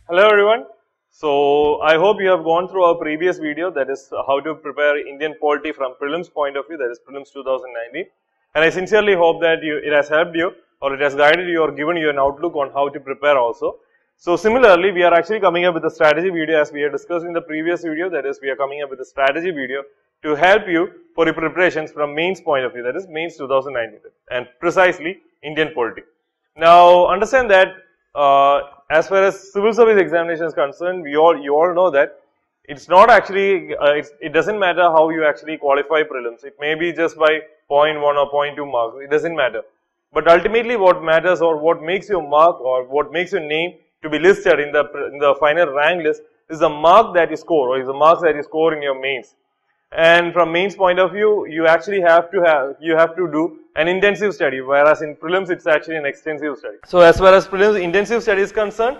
Hello everyone. So I hope you have gone through our previous video, that is how to prepare Indian polity from prelims point of view, that is prelims 2019. And I sincerely hope that it has helped you, or it has guided you, or given you an outlook on how to prepare also. So similarly, we are actually coming up with a strategy video as we had discussed in the previous video, that is we are coming up with a strategy video to help you for your preparations from mains point of view, that is mains 2019, and precisely Indian polity. Now understand that as far as civil service examination is concerned, you all know that it's not actually, it doesn't matter how you actually qualify prelims. It may be just by 0.1 or 0.2 marks, it doesn't matter. But ultimately what matters, or what makes your mark, or what makes your name to be listed in the final rank list, is the mark that you score, or is the marks that you score in your mains. And from mains point of view, you actually have to do an intensive study, whereas in prelims it's actually an extensive study. So as far as prelims intensive study is concerned,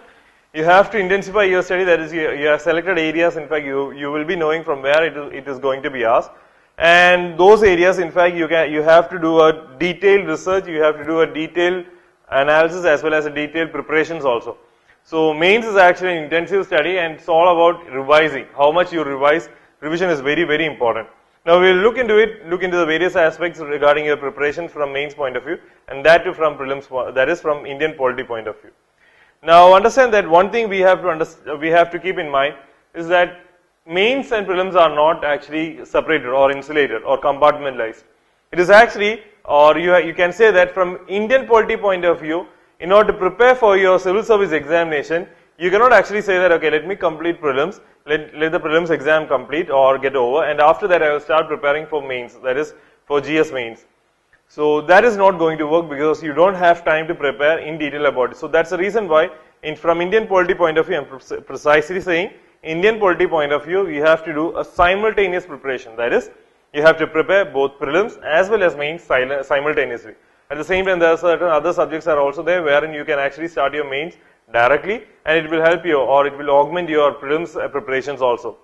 you have to intensify your study, that is you have selected areas, in fact you will be knowing from where it is going to be asked. And those areas, in fact, you have to do a detailed research, you have to do a detailed analysis as well as a detailed preparations also. So mains is actually an intensive study, and it's all about revising. How much you revise, revision is very, very important. Now we will look into the various aspects regarding your preparation from mains point of view, and that too from prelims, that is from Indian polity point of view. Now understand that one thing we have to keep in mind is that mains and prelims are not actually separated or insulated or compartmentalized. It is actually, or you can say that from Indian polity point of view, in order to prepare for your civil service examination, you cannot actually say that, okay, let me complete prelims, let the prelims exam complete or get over, and after that I will start preparing for mains, that is for GS mains. So that is not going to work, because you don't have time to prepare in detail about it. So that's the reason why from Indian polity point of view, I'm precisely saying Indian polity point of view, you have to do a simultaneous preparation. That is, you have to prepare both prelims as well as mains simultaneously. At the same time, there are certain other subjects are also there wherein you can actually start your mains directly, and it will help you, or it will augment your prelims preparations also.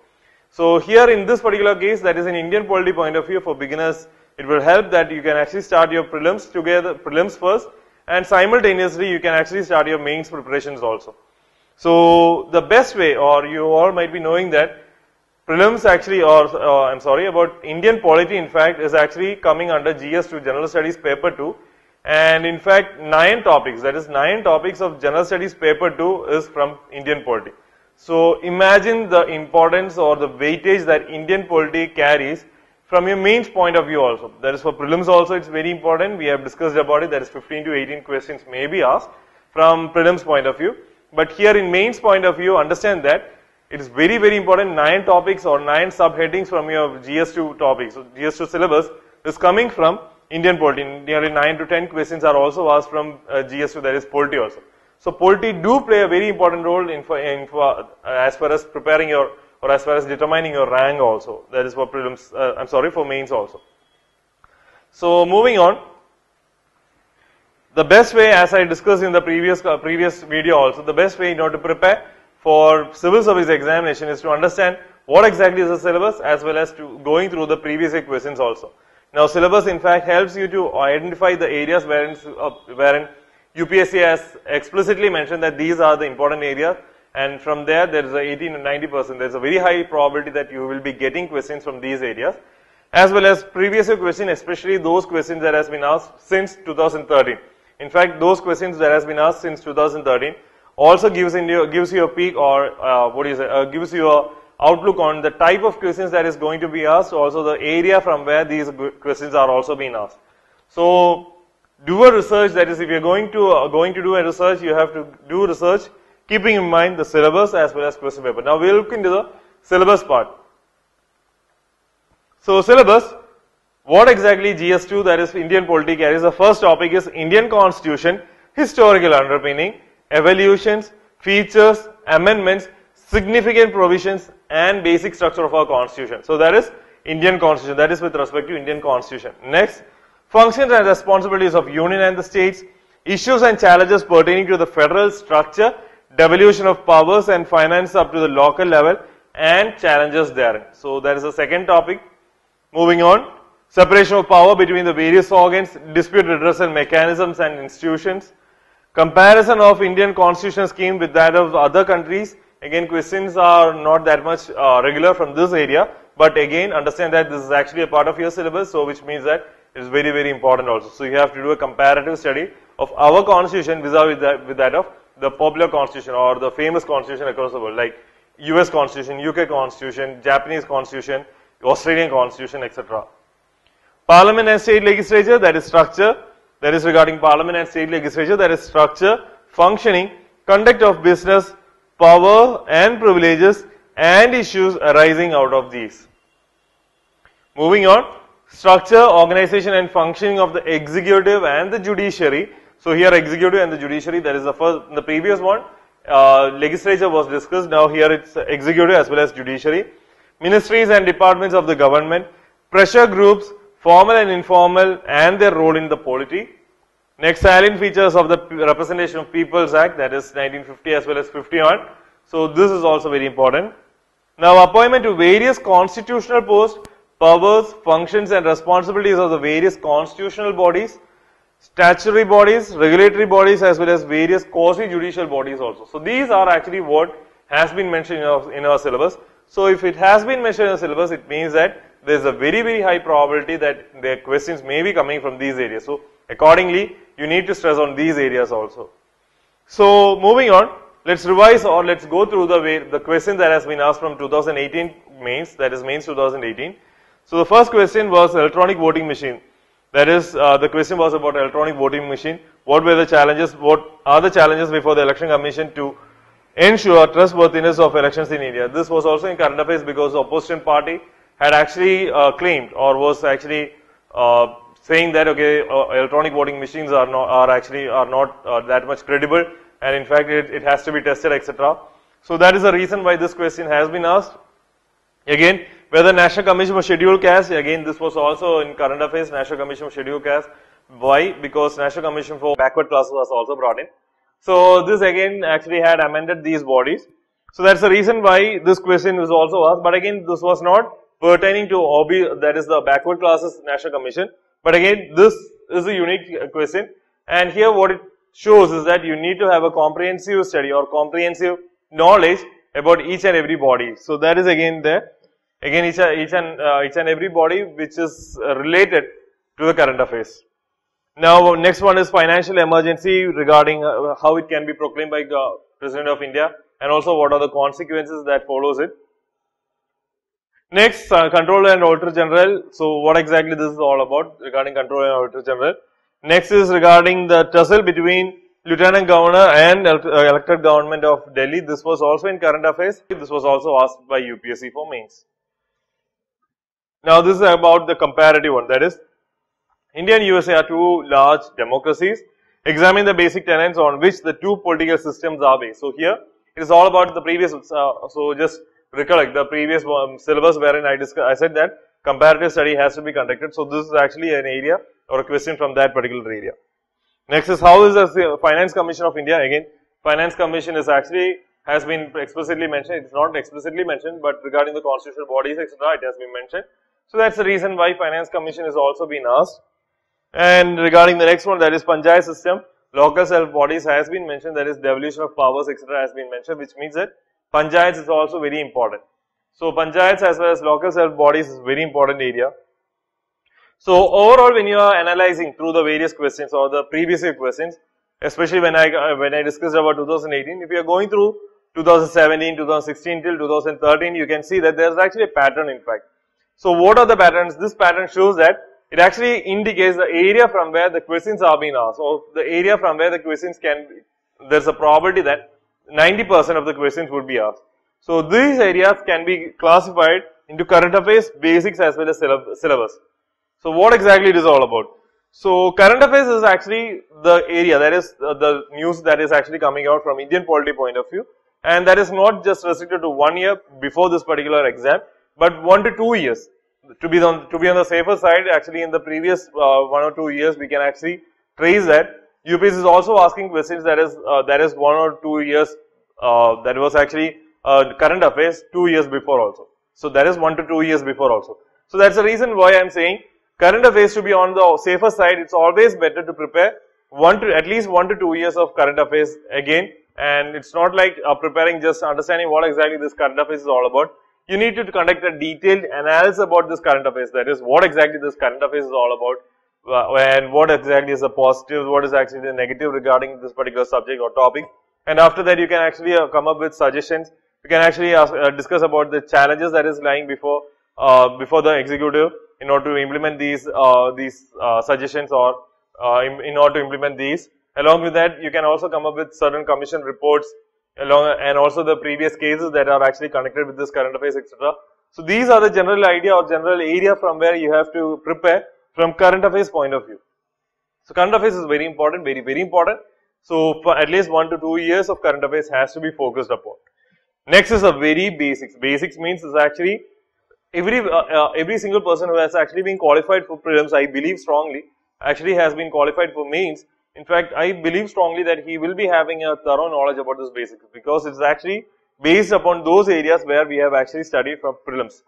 So here in this particular case, that is in Indian polity point of view, for beginners, it will help that you can actually start your prelims together, prelims first, and simultaneously you can actually start your mains preparations also. So the best way, or you all might be knowing that prelims actually, about Indian polity, in fact, is actually coming under GS2, General Studies Paper 2. And in fact, 9 topics, that is 9 topics of General Studies Paper 2 is from Indian polity. So imagine the importance or the weightage that Indian polity carries from your mains point of view also. That is for prelims also, it's very important. We have discussed about it, that is 15 to 18 questions may be asked from prelims point of view. But here in mains point of view, understand that it is very, very important. 9 topics or 9 subheadings from your GS2 topics. So GS2 syllabus is coming from Indian polity. Nearly 9 to 10 questions are also asked from GS2, that is polity also. So polity do play a very important role as far as preparing your, or as far as determining your rank also. That is for prelims, for mains also. So moving on, the best way, as I discussed in the previous video also, the best way in order to prepare for civil service examination is to understand what exactly is the syllabus, as well as to going through the previous questions also. Now syllabus in fact helps you to identify the areas wherein UPSC has explicitly mentioned that these are the important areas, and from there is a 18 to 90%. There is a very high probability that you will be getting questions from these areas, as well as previous questions, especially those questions that has been asked since 2013. In fact, those questions that has been asked since 2013 also gives you a peek, or gives you a outlook on the type of questions that is going to be asked, also the area from where these questions are also being asked. So do a research, that is if you are going to do a research, you have to do research keeping in mind the syllabus as well as question paper. Now we will look into the syllabus part. So syllabus, what exactly GS2, that is Indian polity, carries? The first topic is Indian Constitution, historical underpinning, evolutions, features, amendments, significant provisions, and basic structure of our constitution. So that is Indian Constitution, that is with respect to Indian Constitution. Next, functions and responsibilities of Union and the states, issues and challenges pertaining to the federal structure, devolution of powers and finance up to the local level, and challenges therein. So that is the second topic. Moving on, separation of power between the various organs, dispute redressal mechanisms and institutions, Comparison of Indian constitution scheme with that of other countries. Again, questions are not that much regular from this area, but again, understand that this is actually a part of your syllabus, so which means that it is very, very important also. So you have to do a comparative study of our constitution vis-a-vis with that of the popular constitution or the famous constitution across the world, like US constitution, UK constitution, Japanese constitution, Australian constitution, etc. Parliament and state legislature, that is structure, that is regarding parliament and state legislature, that is structure, functioning, conduct of business, power and privileges and issues arising out of these. Moving on, structure, organization and functioning of the executive and the judiciary. So here executive and the judiciary, that is the first, in the previous one, legislature was discussed, now here it's executive as well as judiciary. Ministries and departments of the government, pressure groups, formal and informal and their role in the polity. Next, salient features of the Representation of People's Act, that is 1950 as well as 51. So this is also very important. Now, appointment to various constitutional posts, powers, functions and responsibilities of the various constitutional bodies, statutory bodies, regulatory bodies as well as various quasi-judicial bodies also. So these are actually what has been mentioned in our syllabus. So if it has been mentioned in the syllabus, it means that there is a very, very high probability that the questions may be coming from these areas. So accordingly, you need to stress on these areas also. So moving on, let's revise or let's go through the question that has been asked from 2018 mains, that is mains 2018. So the first question was electronic voting machine. That is, the question was about electronic voting machine. What were the challenges? What are the challenges before the election commission to ensure trustworthiness of elections in India? This was also in current affairs because the opposition party had actually claimed or was actually saying that okay, electronic voting machines are not that much credible, and in fact it has to be tested, etc. So that is the reason why this question has been asked. Again, whether National Commission for Scheduled Caste, again this was also in current affairs, National Commission for Scheduled Caste. Why? Because National Commission for Backward Classes was also brought in. So this again actually had amended these bodies. So that's the reason why this question was also asked. But again, this was not pertaining to OB, that is the Backward Classes National Commission. But again, this is a unique question, and here what it shows is that you need to have a comprehensive study or comprehensive knowledge about each and every body. So that is again there. Again, each and every body which is related to the current affairs. Now, next one is financial emergency regarding how it can be proclaimed by President of India, and also what are the consequences that follows it. Next, Controller and Auditor General. So, what exactly this is all about regarding Controller and Auditor General. Next is regarding the tussle between Lieutenant Governor and elected government of Delhi. This was also in current affairs. This was also asked by UPSC for mains. Now, this is about the comparative one. That is, India and USA are two large democracies. Examine the basic tenets on which the two political systems are based. So, here it is all about the previous. So, just recollect the previous syllabus wherein I said that comparative study has to be conducted. So this is actually an area or a question from that particular area. Next is how is the Finance Commission of India? Again, Finance Commission is actually has been explicitly mentioned. It's not explicitly mentioned, but regarding the constitutional bodies, etc., it has been mentioned. So that's the reason why Finance Commission is also been asked. And regarding the next one, that is Panchayat system, local self bodies has been mentioned. That is devolution of powers, etc., has been mentioned, which means that Panchayats is also very important. So Panchayats as well as local self bodies is very important area. So overall, when you are analyzing through the various questions or the previous year questions, especially when I discussed about 2018, if you are going through 2017, 2016 till 2013, you can see that there is actually a pattern in fact. So what are the patterns? This pattern shows that it actually indicates the area from where the questions are being asked, or the area from where the questions can be. There's a probability that 90% of the questions would be asked. So these areas can be classified into current affairs, basics as well as syllabus. So what exactly it is all about? So current affairs is actually the area, that is the news that is actually coming out from Indian polity point of view, and that is not just restricted to 1 year before this particular exam, but 1 to 2 years. To be on the safer side, actually in the previous 1 or 2 years, we can actually trace that UPSC is also asking questions that is 1 or 2 years, that was actually current affairs 2 years before also. So that is 1 to 2 years before also. So that's the reason why I am saying current affairs to be on the safer side. It's always better to prepare at least 1 to 2 years of current affairs again, and it's not like preparing just understanding what exactly this current affairs is all about. You need to conduct a detailed analysis about this current affairs, that is what exactly this current affairs is all about, and what exactly is the positive, what is actually the negative regarding this particular subject or topic. And after that you can actually come up with suggestions. You can actually discuss about the challenges that is lying before the executive in order to implement these suggestions, or in order to implement these. Along with that, you can also come up with certain commission reports and also the previous cases that are actually connected with this current affairs, etc. So these are the general idea or general area from where you have to prepare from current affairs point of view. So current affairs is very important, very important. So for at least 1 to 2 years of current affairs has to be focused upon. Next is a very basics. Basics means is actually every single person who has actually been qualified for prelims, I believe strongly, actually has been qualified for mains. In fact, I believe strongly that he will be having a thorough knowledge about this basics, because it's actually based upon those areas where we have actually studied from prelims.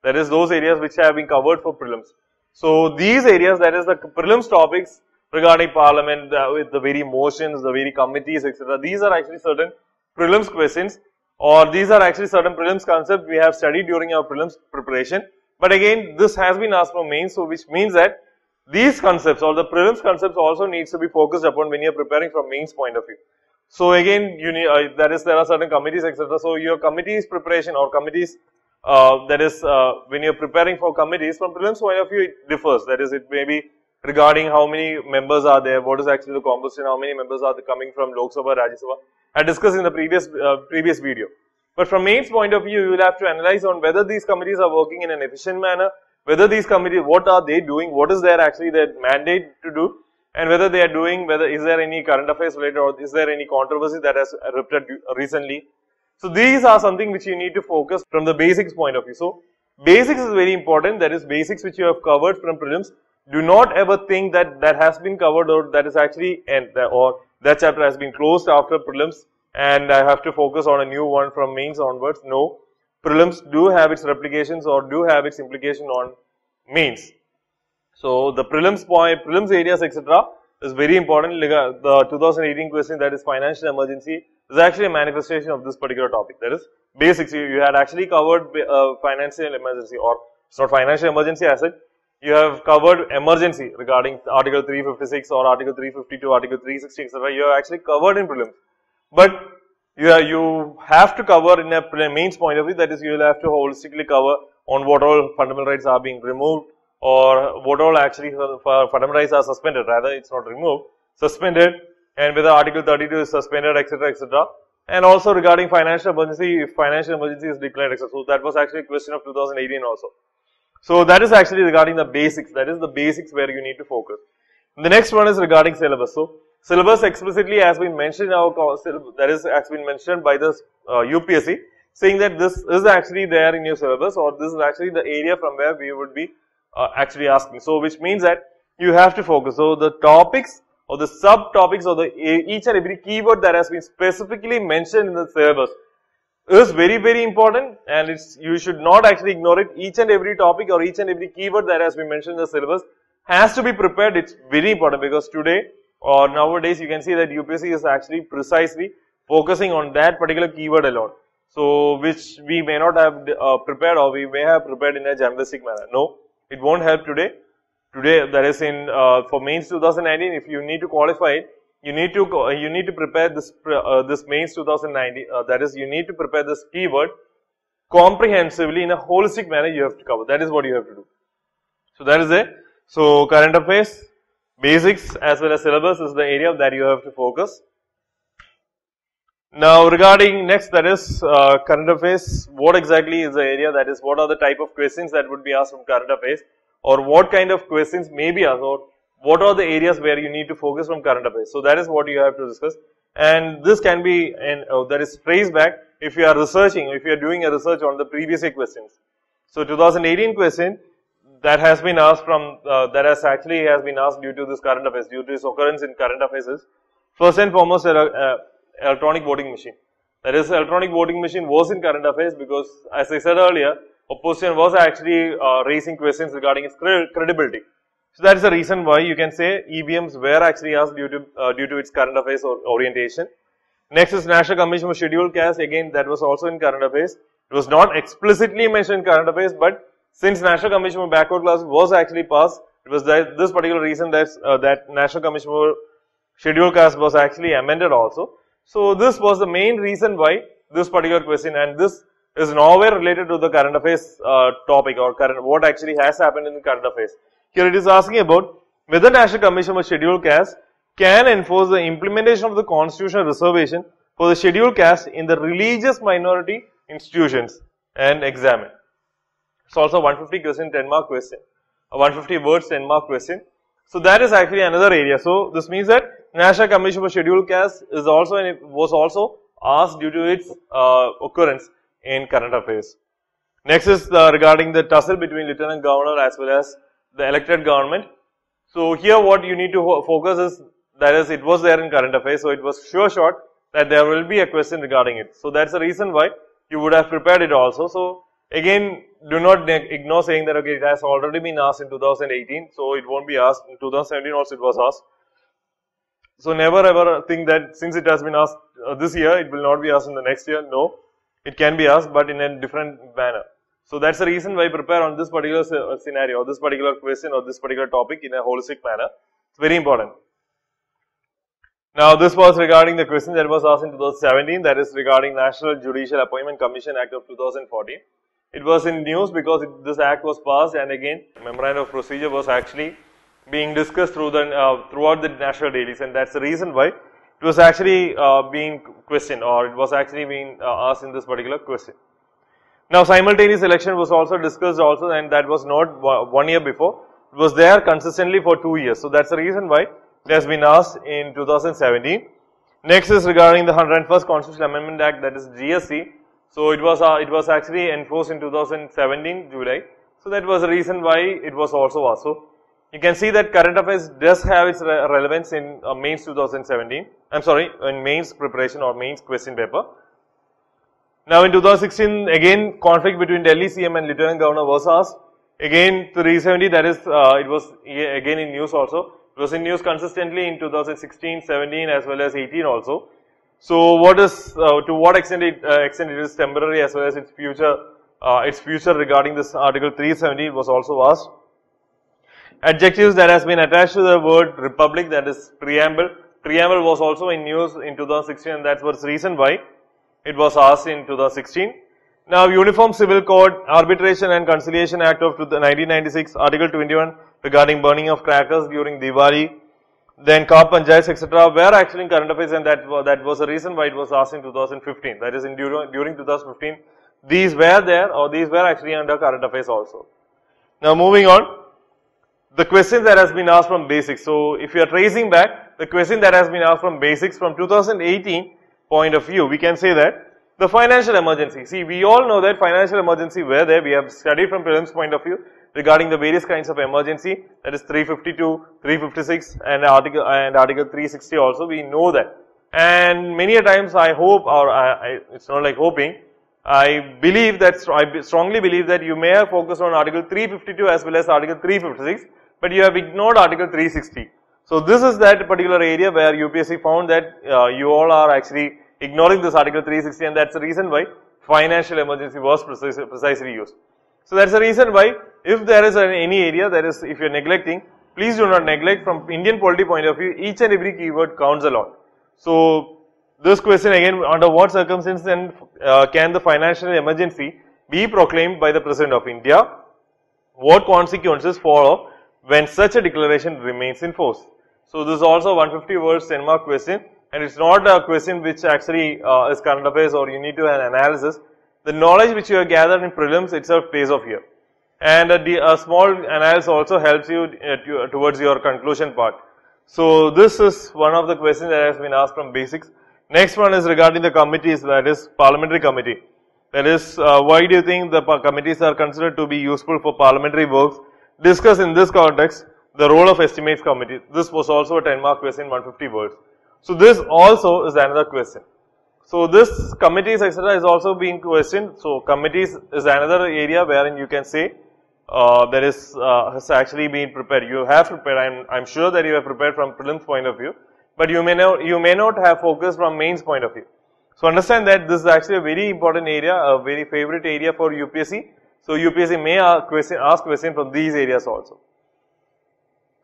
That is those areas which have been covered for prelims. So these areas, that is the prelims topics regarding parliament, with the very motions, the very committees, etc. These are actually certain prelims questions, or these are actually certain prelims concepts we have studied during our prelims preparation. But again, this has been asked for mains, so which means that these concepts or the prelims concepts also needs to be focused upon when you are preparing from mains point of view. So again, you need, there are certain committees, etc. So your committees preparation or committees, when you are preparing for committees from prelims point of view, it differs. That is, it may be regarding how many members are there, what is actually the composition, how many members are coming from Lok Sabha, Rajya Sabha. I discussed in the previous video. But from mains point of view, you will have to analyze on whether these committees are working in an efficient manner, whether these committees, what are they doing, what is their actually their mandate to do, and whether they are doing, whether is there any current affairs related, or is there any controversy that has erupted recently. So these are something which you need to focus from the basics point of view. So basics is very important, that is basics which you have covered from prelims. Do not ever think that that has been covered, or that is actually or that chapter has been closed after prelims and I have to focus on a new one from mains onwards. No. Prelims do have its replications or do have its implication on mains. So the prelims areas, etc. is very important. The 2018 question, that is financial emergency, is actually a manifestation of this particular topic. That is basics. You had actually covered financial emergency, or it's not financial emergency as such. You have covered emergency regarding Article 356 or Article 352, Article 360, etc. You have actually covered in prelims. But you have to cover in a mains point of view, that is, you will have to holistically cover on what all fundamental rights are being removed, or what all actually fundamental rights are suspended, rather it's not removed, suspended, and whether Article 32 is suspended, etc., etc. And also regarding financial emergency, if financial emergency is declared, etc. So that was actually a question of 2018 also. So that is actually regarding the basics, that is the basics where you need to focus. The next one is regarding syllabus. So syllabus explicitly has been mentioned in our syllabus, that is has been mentioned by the UPSC, saying that this is actually there in your syllabus, or this is actually the area from where we would be actually asking. So which means that you have to focus. So the topics or the subtopics or each and every keyword that has been specifically mentioned in the syllabus is very, very important, and you should not actually ignore it. Each and every topic or each and every keyword that has been mentioned in the syllabus has to be prepared. It's very important, because today or nowadays you can see that UPSC is actually precisely focusing on that particular keyword alone. So which we may not have prepared, or we may have prepared in a generalistic manner. No, it won't help today. Today, that is in for mains 2019, if you need to qualify it, you need to prepare this this mains 2019. That is, you need to prepare this keyword comprehensively in a holistic manner. You have to cover. That is what you have to do. So that is it. So current affairs, basics as well as syllabus is the area that you have to focus. Now regarding next, that is current affairs, what exactly is the area, that is what are the type of questions that would be asked from current affairs, or what kind of questions may be asked, or what are the areas where you need to focus from current affairs. So that is what you have to discuss, and this can be that is traced back if you are researching, if you are doing a research on the previous year questions. So 2018 question that has been asked from that has been asked due to this current affairs, due to its occurrence in current affairs is first and foremost electronic voting machine. That is, electronic voting machine was in current affairs because, as I said earlier, opposition was actually raising questions regarding its credibility. So that is the reason why you can say EBMs were actually asked due to its current affairs or orientation. Next is National Commission for Scheduled Caste. Again, that was also in current affairs. It was not explicitly mentioned in current affairs, but since National Commission for Backward Classes was actually passed, it was this particular reason that National Commission for Scheduled Caste was actually amended also. So this was the main reason why this particular question, and this is nowhere related to the current affairs topic or what actually has happened in the current affairs. Here it is asking about whether National Commission for Scheduled Caste can enforce the implementation of the constitutional reservation for the scheduled caste in the religious minority institutions and examine. It's also 150 question, 10 mark question, a 150 words, 10 mark question. So that is actually another area. So this means that National Commission for Scheduled Caste was also asked due to its occurrence in current affairs. Next is regarding the tussle between Lieutenant Governor as well as the elected government. So here what you need to focus is, that is, it was there in current affairs, so it was sure shot that there will be a question regarding it. So that's the reason why you would have prepared it also. So again, do not ignore saying that okay, it has already been asked in 2018, so it won't be asked in 2017 also it was asked. So never ever think that since it has been asked this year, it will not be asked in the next year. No, it can be asked, but in a different manner. So that's the reason why prepare on this particular scenario, or this particular question, or this particular topic in a holistic manner. It's very important. Now this was regarding the question that was asked in 2017, that is regarding National Judicial Appointment Commission Act of 2014. It was in news because this act was passed, and again memorandum of procedure was actually being discussed throughout the national dailies, and that's the reason why it was actually being questioned, or it was actually being asked in this particular question. Now simultaneous election was also discussed also, and that was not 1 year before. It was there consistently for 2 years. So that's the reason why it has been asked in 2017. Next is regarding the 101st Constitutional Amendment Act, that is GSC. So it was actually enforced in 2017 July. So that was the reason why it was also asked. So you can see that current affairs does have its relevance in mains 2017. I'm sorry, in mains preparation or mains question paper. Now in 2016, again conflict between Delhi CM and Lieutenant Governor was asked. Again 370, that is, it was again in news also. It was in news consistently in 2016, 17 as well as 18 also. So what is, to what extent it is temporary as well as its future regarding this article 370 was also asked. Adjectives that has been attached to the word republic, that is preamble. Preamble was also in news in 2016, and that was the reason why it was asked in 2016. Now Uniform Civil Code, Arbitration and Conciliation Act of 1996, Article 21 regarding burning of crackers during Diwali, then Car Panchayats, etc. were actually in current affairs, and that was the reason why it was asked in 2015. That is, during 2015, these were there, or these were actually under current affairs also. Now moving on, the question that has been asked from basics. So if you are tracing back, the question that has been asked from basics from 2018 point of view, we can say that the financial emergency. See, we all know that financial emergency were there. We have studied from prelims point of view regarding the various kinds of emergency, that is 352, 356 and article 360 also. We know that. And many a times I hope, or it's not like hoping, I strongly believe that you may have focused on article 352 as well as article 356, but you have ignored article 360. So this is that particular area where UPSC found that you all are actually ignoring this article 360, and that's the reason why financial emergency was precisely used. So that's the reason why if there is any area, that is, if you're neglecting, please do not neglect. From Indian polity point of view, each and every keyword counts a lot. So this question again, under what circumstances then can the financial emergency be proclaimed by the President of India? What consequences follow when such a declaration remains in force? So this is also 150 words 10 mark question, and it's not a question which actually is current affairs or you need to have an analysis. The knowledge which you have gathered in prelims itself pays off here, and a small analysis also helps you towards your conclusion part. So this is one of the questions that has been asked from basics. Next one is regarding the committees, that is parliamentary committee. That is, why do you think the committees are considered to be useful for parliamentary works? Discuss in this context the role of estimates committee. This was also a 10 mark question, 150 words. So this also is another question. So this committees etc. is also being questioned. So committees is another area wherein you can say that is has actually been prepared. You have prepared. I'm sure that you have prepared from prelims point of view, but you may not have focused from mains point of view. So understand that this is actually a very important area, a very favorite area for UPSC. So UPSC may ask question from these areas also.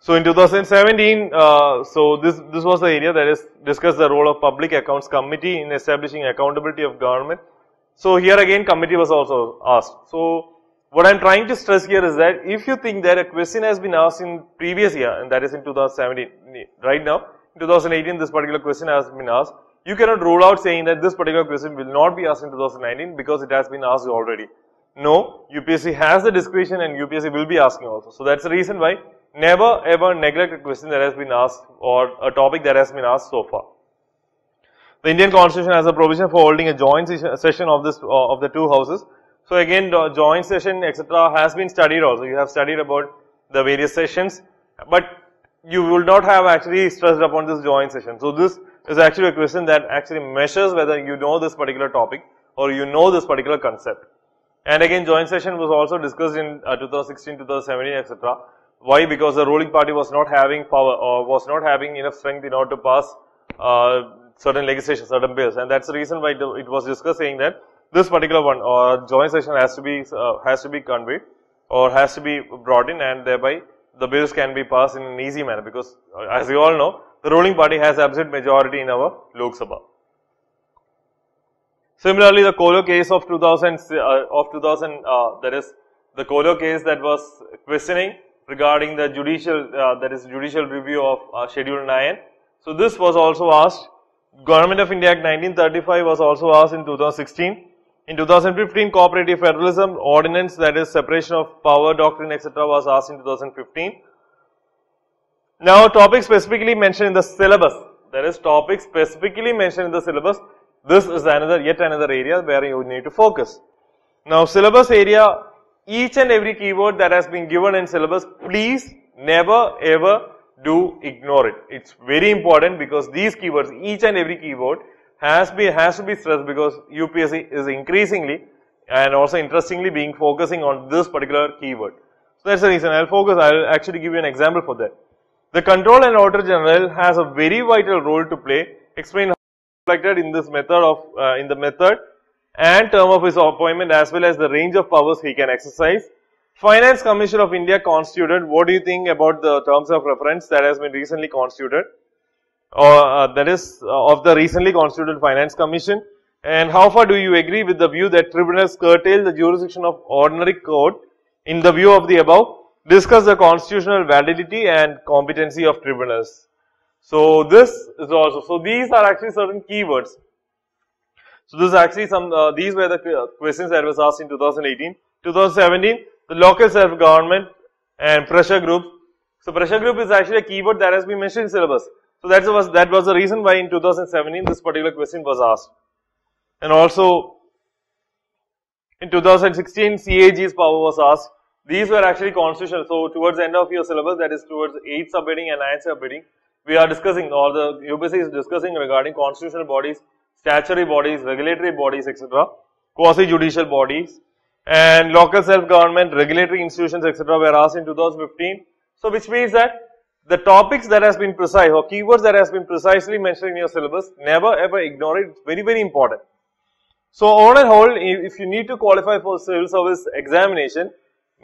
So in 2017, so this was the area that is discussed the role of Public Accounts Committee in establishing accountability of government. So here again committee was also asked. So what I'm trying to stress here is that if you think that a question has been asked in previous year, and that is in 2017, right now, in 2018 this particular question has been asked, you cannot rule out saying that this particular question will not be asked in 2019 because it has been asked already. No, UPSC has the discretion and UPSC will be asking also. So that's the reason why never ever neglect a question that has been asked or a topic that has been asked so far. The Indian Constitution has a provision for holding a joint session of the two houses. So again, the joint session etc. has been studied also. You have studied about the various sessions, but you will not have actually stressed upon this joint session. So this is actually a question that actually measures whether you know this particular topic or you know this particular concept. And again, joint session was also discussed in 2016, 2017, etc. Why? Because the ruling party was not having power or was not having enough strength in order to pass certain legislation, certain bills, and that's the reason why it was discussed saying that this particular one or joint session has to be conveyed or has to be brought in, and thereby the bills can be passed in an easy manner because, as you all know, the ruling party has absolute majority in our Lok Sabha. Similarly, the Kolo case of 2000, that is the Kolo case that was questioning regarding the judicial review of Schedule 9. So this was also asked. Government of India Act 1935 was also asked in 2016. In 2015, Cooperative Federalism Ordinance, that is separation of power doctrine, etc. was asked in 2015. Now, topics specifically mentioned in the syllabus, that is topics specifically mentioned in the syllabus, this is yet another area where you need to focus. Now, syllabus area, each and every keyword that has been given in syllabus, please never ever do ignore it. It's very important because these keywords, each and every keyword has to be stressed because UPSC is increasingly and also interestingly focusing on this particular keyword. So that's the reason I'll actually give you an example for that. The Control and Auditor General has a very vital role to play. Explain how reflected in this method in the method and term of his appointment as well as the range of powers he can exercise. Finance Commission of India constituted. What do you think about the terms of reference that has been recently constituted? Or that is of the recently constituted Finance Commission, and how far do you agree with the view that tribunals curtail the jurisdiction of ordinary court? In the view of the above, discuss the constitutional validity and competency of tribunals. So this is also, so these are actually certain keywords. So this is actually these were the questions that was asked in 2018. 2017, the local self-government and pressure group. So pressure group is actually a keyword that has been mentioned in syllabus. So that was the reason why in 2017 this particular question was asked. And also in 2016 CAG's power was asked. These were actually constitutional. So towards the end of your syllabus, that is towards 8th subheading and 9th subheading, we are discussing, or the UPSC is discussing regarding constitutional bodies, statutory bodies, regulatory bodies, etc., quasi-judicial bodies, and local self-government, regulatory institutions, etc. were asked in 2015. So which means that the topics that has been precise or keywords that has been precisely mentioned in your syllabus, never ever ignore it. It's very, very important. So on and whole, if you need to qualify for civil service examination,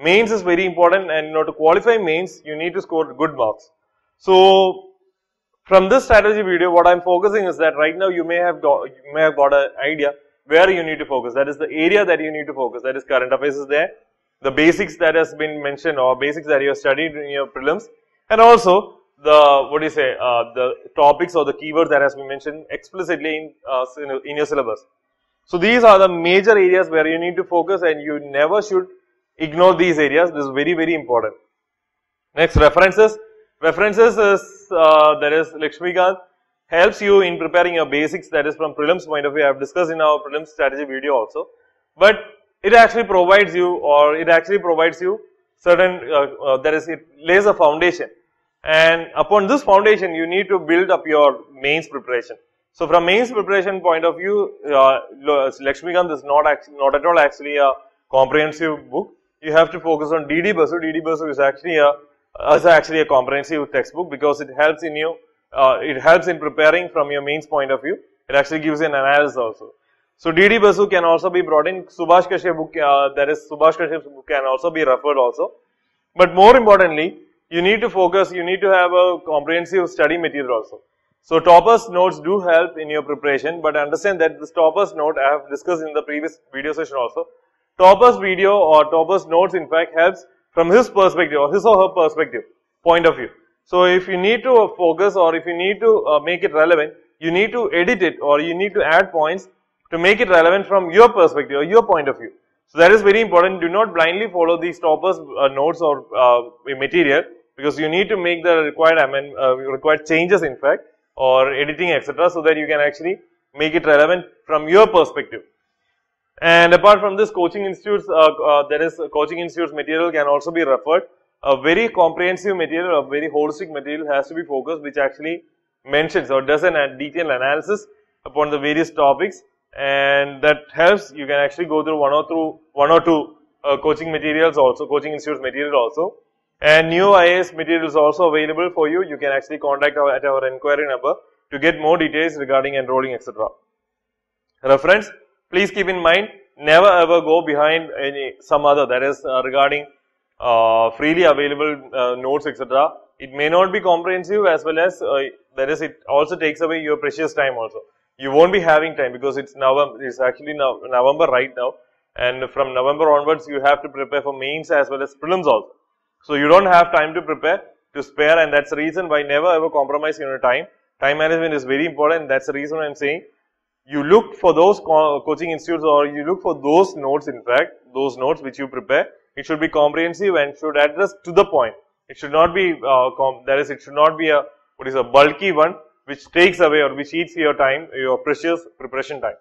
mains is very important, and in order to qualify mains, you need to score good marks. So from this strategy video, what I'm focusing is that right now you may have got an idea where you need to focus. That is the area that you need to focus. That is current affairs is there, the basics that has been mentioned or basics that you have studied in your prelims, and also the the topics or the keywords that has been mentioned explicitly in your syllabus. So these are the major areas where you need to focus, and you never should ignore these areas. This is very, very important. Next, references. References is that is Lakshmikant helps you in preparing your basics, that is from prelims point of view. I have discussed in our prelims strategy video also, but it actually provides you certain it lays a foundation, and upon this foundation you need to build up your mains preparation. So from mains preparation point of view, Lakshmikant is not at all actually a comprehensive book. you have to focus on DD Basu. DD Basu is actually a comprehensive textbook because it helps in you, it helps in preparing from your mains point of view. It actually gives an analysis also. So DD Basu can also be brought in. Subhash Kashyap book, that is Subhash Kashyap's book, can also be referred also. But more importantly, you need to focus, you need to have a comprehensive study material also. So toppers notes do help in your preparation, but understand that this toppers note I have discussed in the previous video session also. Toppers video or toppers notes in fact helps from his perspective or his or her perspective, point of view. So if you need to focus or if you need to make it relevant, you need to edit it or you need to add points to make it relevant from your perspective or your point of view. So that is very important. Do not blindly follow these toppers notes or material because you need to make the required changes in fact or editing etc. so that you can actually make it relevant from your perspective. And apart from this, coaching institutes, coaching institutes material can also be referred. A very comprehensive material, a very holistic material has to be focused, which actually mentions or does a detailed analysis upon the various topics, and that helps. You can actually go through one or two coaching materials also, coaching institutes material also. And new IAS material is also available for you. You can actually contact at our inquiry number to get more details regarding enrolling etc. Reference. Please keep in mind, never ever go behind some other, that is regarding freely available notes etc. It may not be comprehensive as well as that is it also takes away your precious time also. You won't be having time because it's November, it's actually now November right now, and from November onwards you have to prepare for mains as well as prelims also. So you don't have time to prepare, to spare, and that's the reason why never ever compromise your time. Time management is very important. That's the reason I'm saying you look for those coaching institutes or you look for those notes, in fact, those notes which you prepare. It should be comprehensive and should address to the point. It should not be, it should not be a bulky one which takes away or which eats your time, your precious preparation time.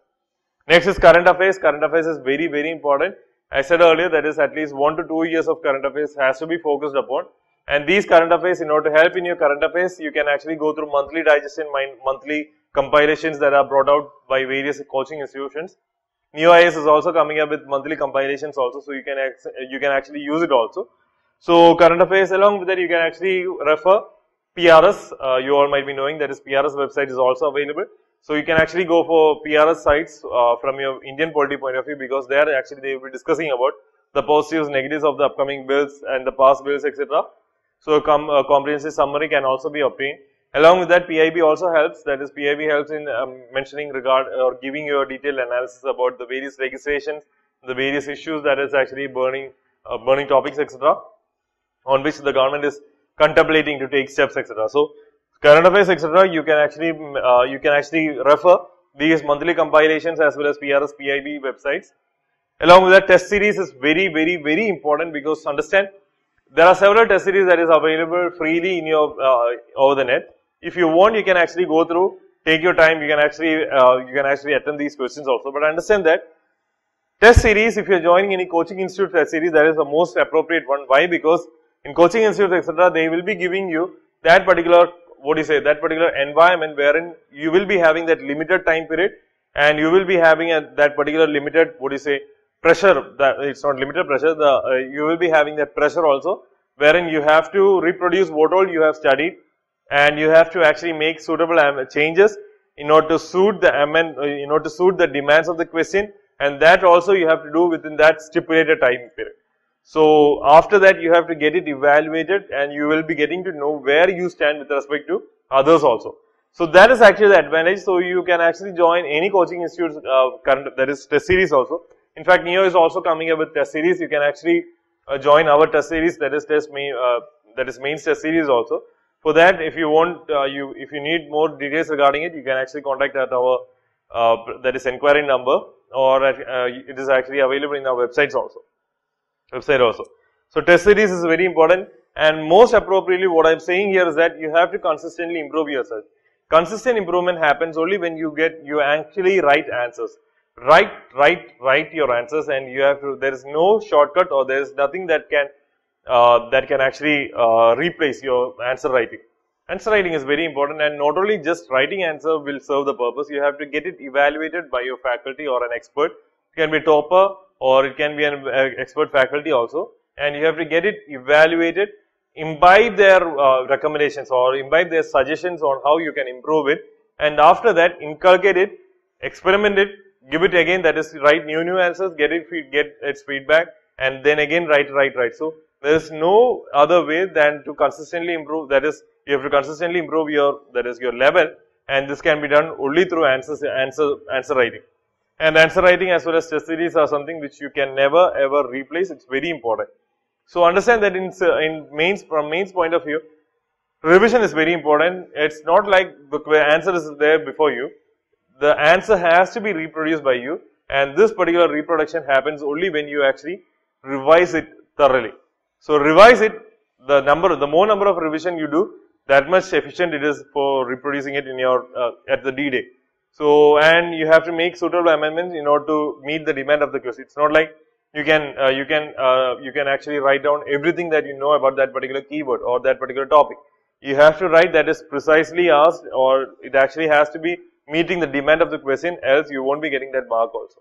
Next is current affairs. Current affairs is very, very important. I said earlier that is at least 1 to 2 years of current affairs has to be focused upon. And these current affairs, in order to help in your current affairs, you can actually go through monthly digestion, monthly compilations that are brought out by various coaching institutions. New IAS is also coming up with monthly compilations also, so you can actually use it also. So current affairs, along with that, you can actually refer PRS. You all might be knowing that is PRS website is also available. So you can actually go for PRS sites from your Indian polity point of view because there actually they will be discussing about the positives, negatives of the upcoming bills and the past bills, etc. So a comprehensive summary can also be obtained. Along with that, PIB also helps. That is, PIB helps in mentioning regard or giving you a detailed analysis about the various legislations, the various issues that is actually burning topics, etc., on which the government is contemplating to take steps, etc. So, current affairs, etc., you can actually refer these monthly compilations as well as PRS, PIB websites. Along with that, test series is very, very, very important because understand there are several test series that is available freely in your over the net. If you want, you can actually go through, take your time. You can actually attend these questions also. But understand that test series, if you are joining any coaching institute test series, that is the most appropriate one. Why? Because in coaching institutes, etc., they will be giving you that particular that particular environment wherein you will be having that limited time period, and you will be having that particular limited pressure. That it's not limited pressure. You will be having that pressure also, wherein you have to reproduce what all you have studied. And you have to actually make suitable changes in order to suit the demands of the question, and that also you have to do within that stipulated time period. So after that, you have to get it evaluated, and you will be getting to know where you stand with respect to others also. So that is actually the advantage. So you can actually join any coaching institute's that is test series also. In fact, NEO is also coming up with test series. You can actually join our test series, that is mains test series also. For that, if you want, if you need more details regarding it, you can actually contact at our that is inquiry number, or it is actually available in our website also. So test series is very important, and most appropriately, what I'm saying here is that you have to consistently improve yourself. Consistent improvement happens only when you actually write answers. Write your answers, and you have to. There is no shortcut, or there is nothing that can actually replace your answer writing. Answer writing is very important, and not only just writing answer will serve the purpose, you have to get it evaluated by your faculty or an expert. It can be topper, or it can be an expert faculty also, and you have to get it evaluated, imbibe their recommendations or imbibe their suggestions on how you can improve it, and after that inculcate it, experiment it, give it again, that is write new answers, get its feedback, and then again write. So there is no other way than to consistently improve, that is you have to consistently improve your level, and this can be done only through answer writing. And answer writing as well as test series are something which you can never ever replace. It's very important. So understand that from mains point of view, revision is very important. It's not like the answer is there before you. The answer has to be reproduced by you, and this particular reproduction happens only when you actually revise it thoroughly. So revise it, the more number of revision you do, that much efficient it is for reproducing it in your at the D-Day. So, and you have to make suitable amendments in order to meet the demand of the quiz. It's not like you can actually write down everything that you know about that particular keyword or that particular topic. You have to write that is precisely asked, or it actually has to be meeting the demand of the question, else you won't be getting that mark also.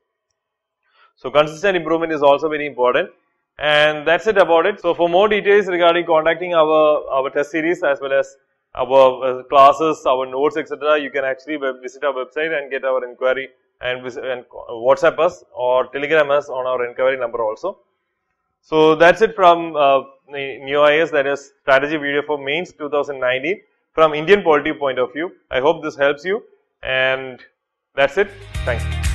So consistent improvement is also very important, and that's it about it. So for more details regarding contacting our test series as well as our classes, our notes, etc., you can actually visit our website and get our inquiry and WhatsApp us or Telegram us on our inquiry number also. So that's it from New IAS, that is strategy video for mains 2019 from Indian polity point of view. I hope this helps you, and that's it. Thank you.